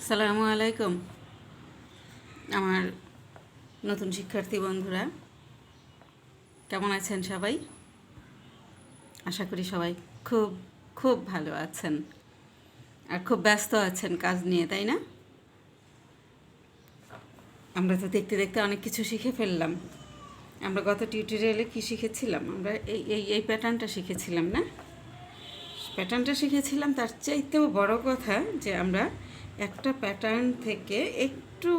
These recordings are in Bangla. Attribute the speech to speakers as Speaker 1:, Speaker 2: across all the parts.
Speaker 1: আসসালামু আলাইকুম আমার নতুন শিক্ষার্থী বন্ধুরা, কেমন আছেন সবাই? আশা করি সবাই খুব খুব ভালো আছেন আর খুব ব্যস্ত আছেন কাজ নিয়ে, তাই না? আমরা তো দেখতে দেখতে অনেক কিছু শিখে ফেললাম। আমরা গত টিউটোরিয়ালে কি শিখেছিলাম? আমরা এই প্যাটার্নটা শিখেছিলাম না? প্যাটার্নটা শিখেছিলাম। তার চাইতেও বড় কথা যে আমরা একটা প্যাটার্ন থেকে একটু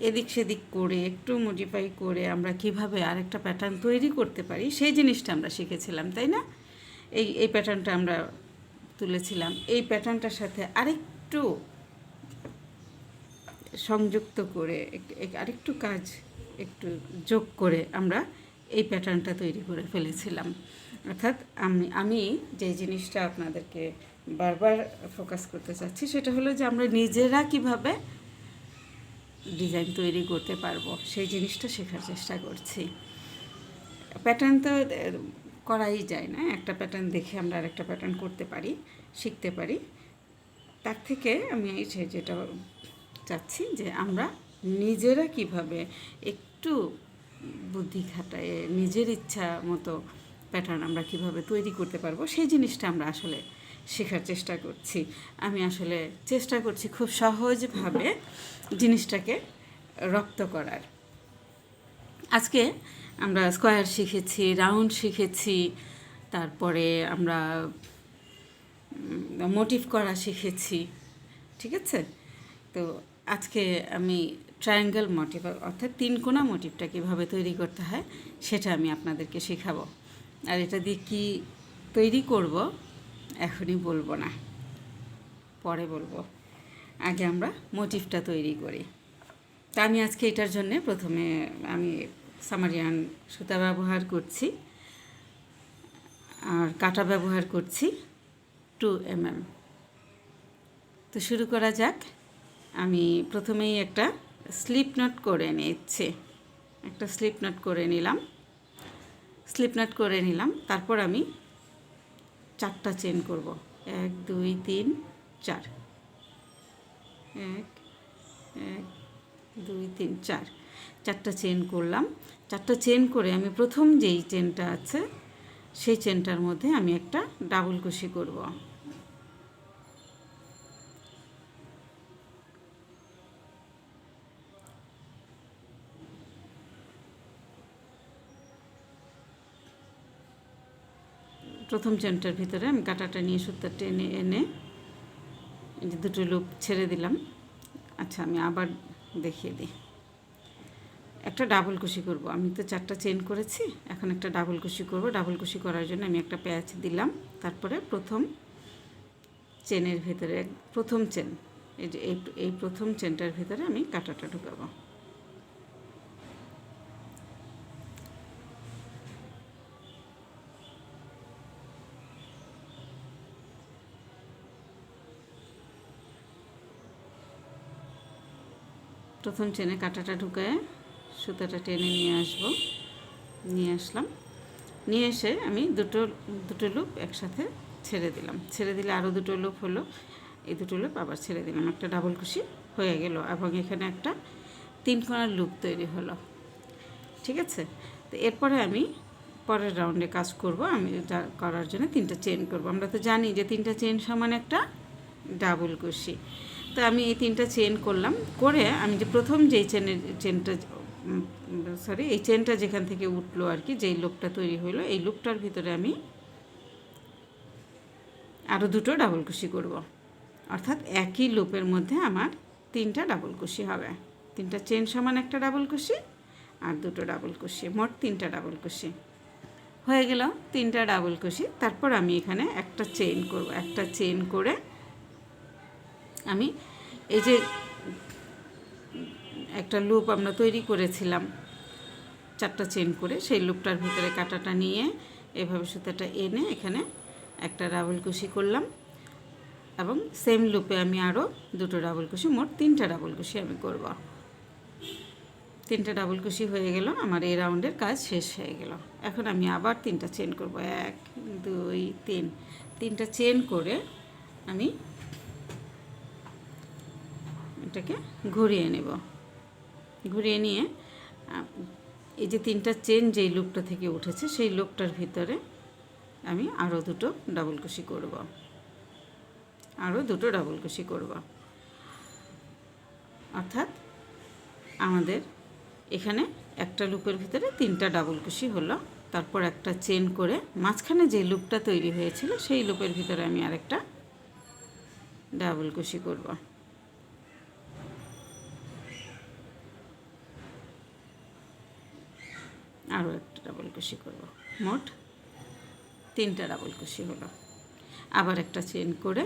Speaker 1: এদিক সেদিক করে একটু মডিফাই করে আমরা কিভাবে আরেকটা প্যাটার্ন তৈরি করতে পারি সেই জিনিসটা আমরা শিখেছিলাম, তাই না? এই প্যাটার্নটা আমরা তুলেছিলাম। এই প্যাটার্নটার সাথে আরেকটু সংযুক্ত করে আরেকটু কাজ একটু যোগ করে আমরা এই প্যাটার্নটা তৈরি করে ফেলেছিলাম। অর্থাৎ আমি যে জিনিসটা আপনাদেরকে বারবার ফোকাস করতে চাচ্ছি সেটা হলো যে আমরা নিজেরা কিভাবে ডিজাইন তৈরি করতে পারবো সেই জিনিসটা শেখার চেষ্টা করছি। প্যাটার্ন তো করাই যায় না, একটা প্যাটার্ন দেখে আমরা আরেকটা প্যাটার্ন করতে পারি, শিখতে পারি। তার থেকে আমি যেটা চাচ্ছি যে আমরা নিজেরা কিভাবে একটু বুদ্ধি খাটায় নিজের ইচ্ছা মতো প্যাটার্ন আমরা কিভাবে তৈরি করতে পারবো সেই জিনিসটা আমরা আসলে শেখার চেষ্টা করছি। আমি আসলে চেষ্টা করছি খুব সহজভাবে জিনিসটাকে রপ্ত করার। আজকে আমরা স্কোয়ার শিখেছি, রাউন্ড শিখেছি, তারপরে আমরা মোটিভ করা শিখেছি, ঠিক আছে? তো আজকে আমি ট্রায়াঙ্গেল মোটিভ অর্থাৎ তিনকোনা মোটিভটা কীভাবে তৈরি করতে হয় সেটা আমি আপনাদেরকে শেখাবো। আর এটা দিয়ে কী তৈরি করব এখনই বলবো না, পরে বলবো। আগে আমরা মোটিভটা তৈরি করি। তা আমি আজকে এটার জন্যে প্রথমে আমি সামারিয়ান সুতা ব্যবহার করছি আর কাঁটা ব্যবহার করছি 2 mm। তো শুরু করা যাক। আমি প্রথমেই একটা স্লিপ নট করে নিচ্ছি, একটা স্লিপ নট করে নিলাম। তারপর আমি 4টা চেন করব, 1 2 3 4, 1 1 2 3 4, 4টা চেন করলাম। 4টা চেন করে আমি প্রথম যেই চেনটা আছে সেই চেনটার মধ্যে আমি একটা ডাবল কুশি করব। প্রথম চেনটার ভিতরে আমি কাঁটাটা নিয়ে সুতা টেনে এনে এই যে দুটো লুপ ছেড়ে দিলাম। আচ্ছা, আমি আবার দেখিয়ে দিই। একটা ডাবল কুশি করব। আমি তো 4টা চেন করেছি, এখন একটা ডাবল কুশি করব। ডাবল কুশি করার জন্য আমি একটা প্যাচ দিলাম। তারপরে প্রথম চেনের ভিতরে প্রথম চেন, এই যে এই প্রথম চেনটার ভিতরে আমি কাঁটাটা ঢুকাবো। প্রথম চেনে কাঁটাটা ঢুকায় সুতাটা টেনে নিয়ে আসলাম। নিয়ে এসে আমি দুটো লুপ একসাথে ছেড়ে দিলাম। ছেড়ে দিলে আরও দুটো লুপ হলো, এই দুটো লুপ আবার ছেড়ে দিলাম। একটা ডাবল কুশি হয়ে গেল এবং এখানে একটা 3 কোণার লুপ তৈরি হলো, ঠিক আছে? তো এরপরে আমি পরের রাউন্ডে কাজ করব। আমি এটা করার জন্য 3টা চেন করব। আমরা তো জানি যে 3টা চেন সমান একটা ডাবল কুশি। তো আমি এই 3টা চেন করলাম, করে আমি যে প্রথম যেই এই চেনটা যেখান থেকে উঠলো আর কি, যেই লুপটা তৈরি হলো, এই লুপটার ভিতরে আমি আরও দুটো ডাবল কুশি করব। অর্থাৎ একই লুপের মধ্যে আমার 3টা ডাবল কুশি হবে। 3টা চেন সমান একটা ডাবল কুশি আর দুটো ডাবল কুশি, মোট 3টা ডাবল কুশি হয়ে গেল। 3টা ডাবল কুশি। তারপর আমি এখানে একটা চেন করব। একটা চেন করে আমি এই যে একটা লুপ আমরা তৈরি করেছিলাম 4টা চেন করে, সেই লুপটার ভিতরে কাঁটাটা নিয়ে এভাবে সুতাটা এনে এখানে একটা ডাবল কুশি করলাম এবং সেম লুপে আমি আরও দুটো ডাবল কুশি, মোট 3টা ডাবল কুশি আমি করব। 3টা ডাবল কুশি হয়ে গেল, আমার এই রাউন্ডের কাজ শেষ হয়ে গেল। এখন আমি আবার 3টা চেন করব, 1 2 3। 3টা চেন করে আমি এটাকে ঘুরিয়ে নেব। ঘুরিয়ে নিয়ে এই যে 3টা চেন যেই লুপটা থেকে উঠেছে সেই লুপটার ভিতরে আমি আরও 2টো ডাবল কুশি করব, আরও 2টো ডাবল কুশি করব। অর্থাৎ আমাদের এখানে একটা লুপের ভিতরে 3টা ডাবল কুশি হলো। তারপর একটা চেন করে মাঝখানে যে লুপটা তৈরি হয়েছিল সেই লুপের ভিতরে আমি আরেকটা ডাবল কুশি করব। আরও একটা ডাবল কুশি করব, মোট 3টা ডাবল কুশি হলো। আবার একটা চেন করে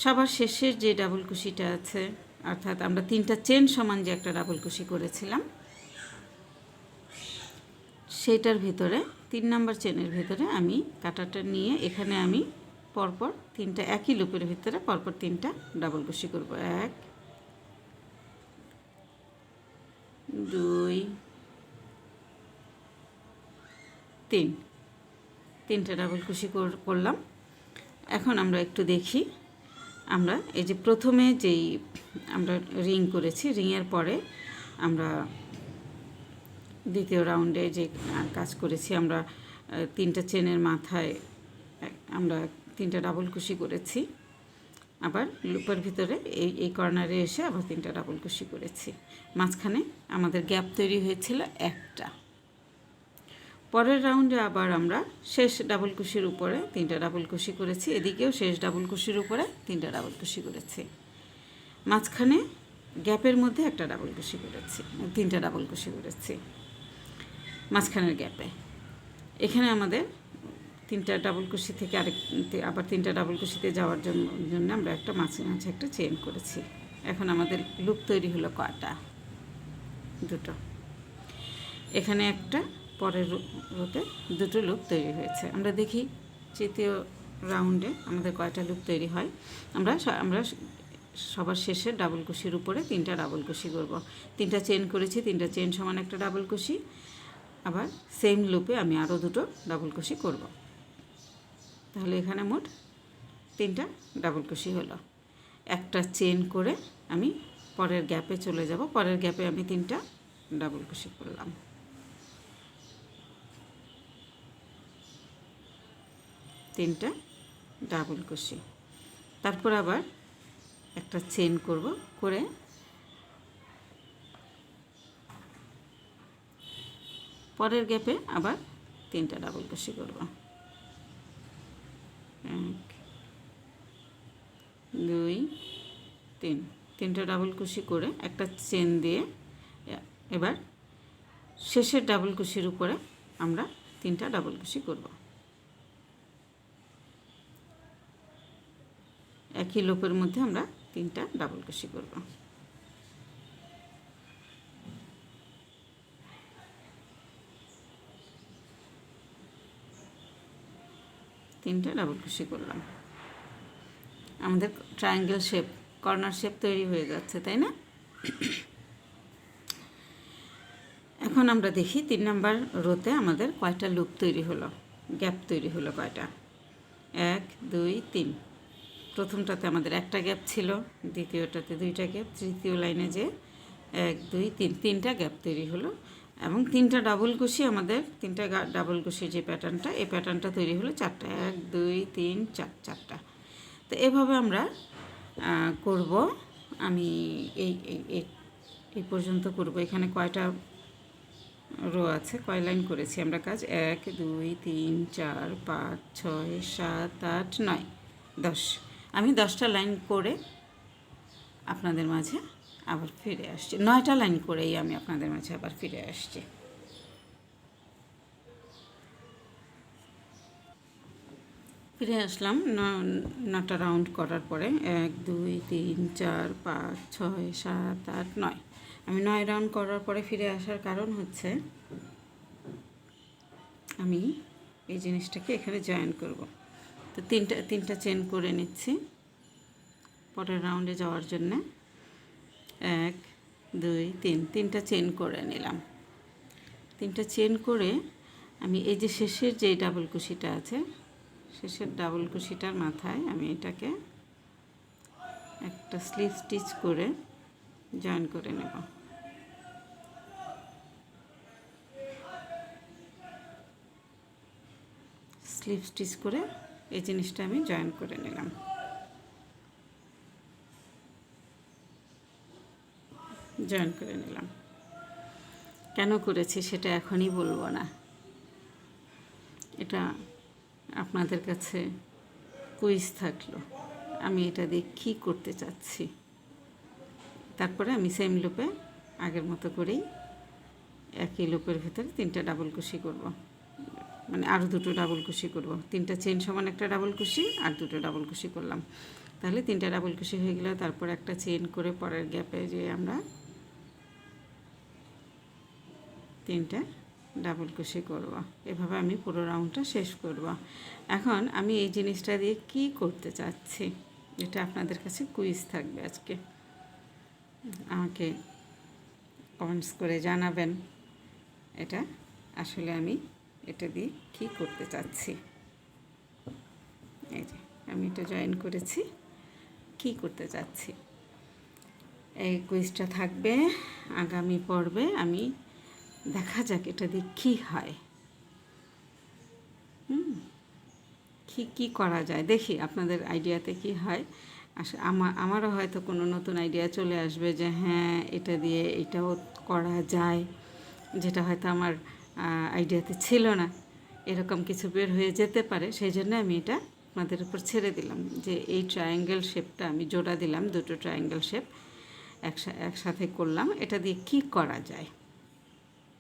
Speaker 1: সবার শেষের যে ডাবল কুশিটা আছে, অর্থাৎ আমরা 3টা চেন সমান যে একটা ডাবল কুশি করেছিলাম সেইটার ভিতরে 3 নাম্বার চেনের ভিতরে আমি কাঁটাটা নিয়ে এখানে আমি পরপর 3টা একই লুপের ভিতরে পরপর 3টা ডাবল কুশি করব। 1 2 3, 3টা ডাবল কুশি করলাম। এখন আমরা একটু দেখি, আমরা এই যে প্রথমে যেই আমরা রিং করেছি, রিংয়ের পরে আমরা দ্বিতীয় রাউন্ডে যে কাজ করেছি, আমরা 3টা চেনের মাথায় আমরা 3টা ডাবল কুশি করেছি। আবার লুপের ভিতরে এই কর্নারে এসে আবার 3টা ডাবল কুশি করেছি। মাঝখানে আমাদের গ্যাপ তৈরি হয়েছিল একটা। পরের রাউন্ডে আবার আমরা শেষ ডাবল কুশির উপরে 3টা ডাবল কুশি করেছি, এদিকেও শেষ ডাবল কুশির উপরে 3টা ডাবল কুশি করেছি। মাঝখানে গ্যাপের মধ্যে একটা ডাবল কুশি করেছি, 3টা ডাবল কুশি করেছি মাঝখানের গ্যাপে। এখানে আমাদের 3টা ডাবল কুশি থেকে আবার 3টা ডাবল কুশিতে যাওয়ার জন্য আমরা একটা মাঝে একটা চেন করেছি। এখন আমাদের লুপ তৈরি হলো কয়টা? 2টো। এখানে একটা, পরের রোতে 2টো লুপ তৈরি হয়েছে। আমরা দেখি তৃতীয় রাউন্ডে আমাদের কয়টা লুপ তৈরি হয়। আমরা সবার শেষে ডাবল কুশির উপরে 3টা ডাবল কুশি করব। 3টা চেন করেছি, 3টা চেন সমান একটা ডাবল কুশি। আবার সেম লুপে আমি আরও 2টো ডাবল কুশি করব। তাহলে এখানে মোট 3টা ডাবল কুশি হলো। একটা চেন করে আমি পরের গ্যাপে চলে যাব। পরের গ্যাপে আমি 3টা ডাবল কুশি করলাম। 3টা ডাবল কুশি। তারপর আবার একটা চেন করব, করে পরের গ্যাপে আবার 3টা ডাবল কুশি করব। 1 2 3, 3টা ডাবল কুশি করে একটা চেন দিয়ে এবার শেষের ডাবল কুশির উপরে আমরা 3টা ডাবল কুশি করব। একই লুপের মধ্যে আমরা 3টা ডাবল কুশি করব। তিনটা ডাবল কুশি করলাম। আমাদের ট্রায়াঙ্গেল শেপ, কর্নার শেপ তৈরি হয়ে যাচ্ছে, তাই না? এখন আমরা দেখি 3 নাম্বার রোতে আমাদের কয়টা লুপ তৈরি হলো, গ্যাপ তৈরি হলো কয়টা। 1 2 3। প্রথমটাতে আমাদের একটা গ্যাপ ছিল, দ্বিতীয়টাতে 2টা গ্যাপ, তৃতীয় লাইনে যে 1 2 3, 3টা গ্যাপ তৈরি হলো। এবং 3টা ডাবল কুশি, আমাদের 3টা ডাবল কুশি যে প্যাটার্নটা, এই প্যাটার্নটা তৈরি হলো 4টা। 1 2 3 4, 4টা। তো এভাবে আমরা করব। আমি এই পর্যন্ত করব। এখানে কয়টা রো আছে, কয় লাইন করেছি আমরা কাজ? 1 2 3 4 5 6 7 8 9 10। আমি 10টা লাইন করে আপনাদের মাঝে আবার ফিরে আসছি। 9টা লাইন করেই আমি আপনাদের মাঝে আবার ফিরে আসছি। ফিরে আসলাম 9টা রাউন্ড করার পরে। 1 2 3 4 5 6 7 8 9। আমি 9 রাউন্ড করার পরে ফিরে আসার কারণ হচ্ছে আমি এই জিনিসটাকে এখানে জয়েন করব। তো তিনটা চেন করে নিচ্ছি পরের রাউন্ডে যাওয়ার জন্য। 1 2 3, 3টা চেন করে নিলাম। 3টা চেন করে আমি এই যে শেষের যে ডাবল কুশিটা আছে, শেষের ডাবল কুশিটার মাথায় আমি এটাকে একটা স্লিপ স্টিচ করে জয়েন করে নেব। স্লিপ স্টিচ করে এই জিনিসটা আমি জয়েন করে নিলাম। জয়েন করে নিলাম। কেন করেছি সেটা এখনই বলবো না, এটা আপনাদের কাছে কুইজ থাকলো আমি এটা দিয়ে কী করতে চাচ্ছি। তারপরে আমি সেম লুপে আগের মতো করেই একই লুপের ভিতরে 3টা ডাবল কুশি করব, মানে আরও 2টো ডাবল কুশি করব। 3টা চেন সমান একটা ডাবল কুশি আর 2টো ডাবল কুশি করলাম, তাহলে 3টা ডাবল কুশি হয়ে গেল। তারপর একটা চেন করে পরের গ্যাপে যে আমরা 3টা ডাবল কুশি করব। এভাবে আমি পুরো রাউন্ডটা শেষ করব। এখন আমি এই জিনিসটা দিয়ে কি করতে চাচ্ছি এটা আপনাদের কাছে কুইজ থাকবে আজকে, আমাকে কমেন্টস করে জানাবেন এটা আসলে আমি এটা দিয়ে কী করতে চাচ্ছি। এই যে আমি এটা জয়েন করেছি, কি করতে চাচ্ছি এই কুইজটা থাকবে আগামী পর্বে। আমি দেখা যাক এটা দিয়ে কী হয়, কী করা যায় দেখি আপনাদের আইডিয়াতে কি হয়। আমারও হয়তো কোনো নতুন আইডিয়া চলে আসবে যে হ্যাঁ এটা দিয়ে এটাও করা যায়, যেটা হয়তো আমার আইডিয়াতে ছিল না, এরকম কিছু বের হয়ে যেতে পারে। সেই জন্য আমি এটা আপনাদের উপর ছেড়ে দিলাম যে এই ট্রায়াঙ্গেল শেপটা আমি জোড়া দিলাম, 2টো ট্রায়াঙ্গেল শেপ একসাথে করলাম, এটা দিয়ে কি করা যায়।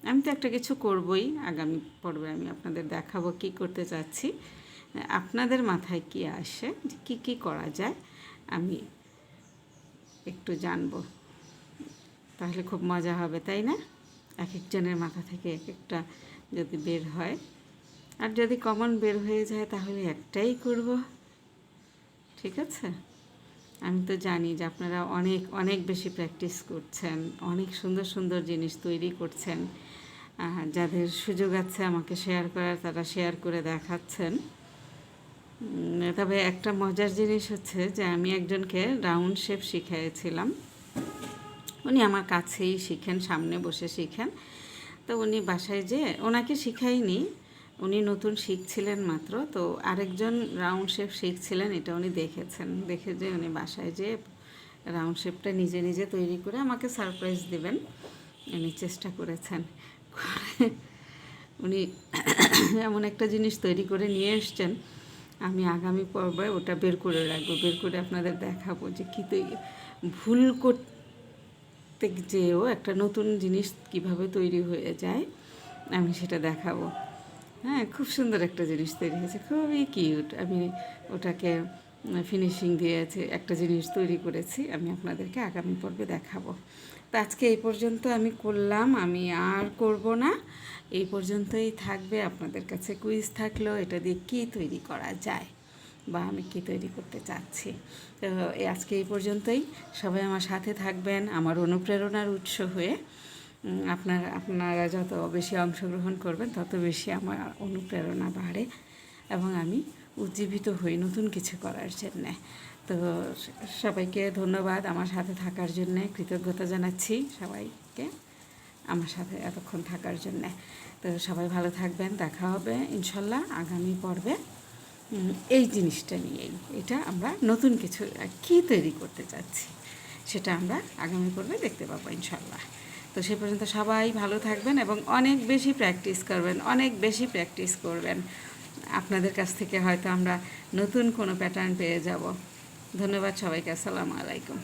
Speaker 1: আমি তো একটা কিছু করবই, আগামী পর্বে আমি আপনাদের দেখাবো কি করতে চাচ্ছি, আপনাদের মাথায় কি আসে যে কী কী করা যায় আমি একটু জানবো, তাহলে খুব মজা হবে তাই না। এক একজনের মাথা থেকে এক একটা যদি বের হয়, আর যদি কমন বের হয়ে যায় তাহলে একটাই করব, ঠিক আছে। আমি তো জানি যে আপনারা অনেক অনেক বেশি প্র্যাকটিস করছেন, অনেক সুন্দর সুন্দর জিনিস তৈরি করছেন, যাদের সুযোগ আছে আমাকে শেয়ার করার তারা শেয়ার করে দেখাচ্ছেন। তবে একটা মজার জিনিস হচ্ছে যে আমি একজনকে রাউন্ড শেপ শিখিয়েছিলাম, উনি আমার কাছেই শিখেন, সামনে বসে শিখেন। তো উনি বাসায় যেয়ে, ওনাকে শিখাইনি, উনি নতুন শিখছিলেন মাত্র, তো আরেকজন রাউন্ড শেপ শিখছিলেন, এটা উনি দেখেছেন, দেখে যে উনি বাসায় যেয়ে রাউন্ড শেপটা নিজে নিজে তৈরি করে আমাকে সারপ্রাইজ দেবেন উনি চেষ্টা করেছেন। উনি এমন একটা জিনিস তৈরি করে নিয়ে এসছেন, আমি আগামী পর্বে ওটা বের করে রাখবো, বের করে আপনাদের দেখাবো যে কী ভুল করতে যেও একটা নতুন জিনিস কিভাবে তৈরি হয়ে যায় আমি সেটা দেখাবো। হ্যাঁ, খুব সুন্দর একটা জিনিস তৈরি হয়েছে, খুবই কিউট। আমি ওটাকে ফিনিশিং দিয়েছে একটা জিনিস তৈরি করেছি, আমি আপনাদেরকে আগামী পর্বে দেখাবো। তো আজকে এই পর্যন্ত আমি করলাম, আমি আর করব না, এই পর্যন্তই থাকবে। আপনাদের কাছে কুইজ থাকলো এটা দিয়ে কী তৈরি করা যায় বা আমি কী তৈরি করতে চাচ্ছি। তো আজকে এই পর্যন্তই, সবাই আমার সাথে থাকবেন আমার অনুপ্রেরণার উৎস হয়ে। আপনারা যত বেশি অংশগ্রহণ করবেন তত বেশি আমার অনুপ্রেরণা বাড়ে এবং আমি উজ্জীবিত হই নতুন কিছু করার জন্যে। তো সবাইকে ধন্যবাদ আমার সাথে থাকার জন্যে, কৃতজ্ঞতা জানাচ্ছি সবাইকে আমার সাথে এতক্ষণ থাকার জন্যে। তো সবাই ভালো থাকবেন, দেখা হবে ইনশাল্লাহ আগামী পর্বে এই জিনিসটা নিয়েই। এটা আমরা নতুন কিছু কী তৈরি করতে চাচ্ছি সেটা আমরা আগামী পর্বে দেখতে পাবো ইনশাল্লাহ। তো সে পর্যন্ত সবাই ভালো থাকবেন এবং অনেক বেশি প্র্যাকটিস করবেন, অনেক বেশি প্র্যাকটিস করবেন। আপনাদের কাছ থেকে হয়তো আমরা নতুন কোনো প্যাটার্ন পেয়ে যাব। ধন্যবাদ সবাইকে, আসসালামু আলাইকুম।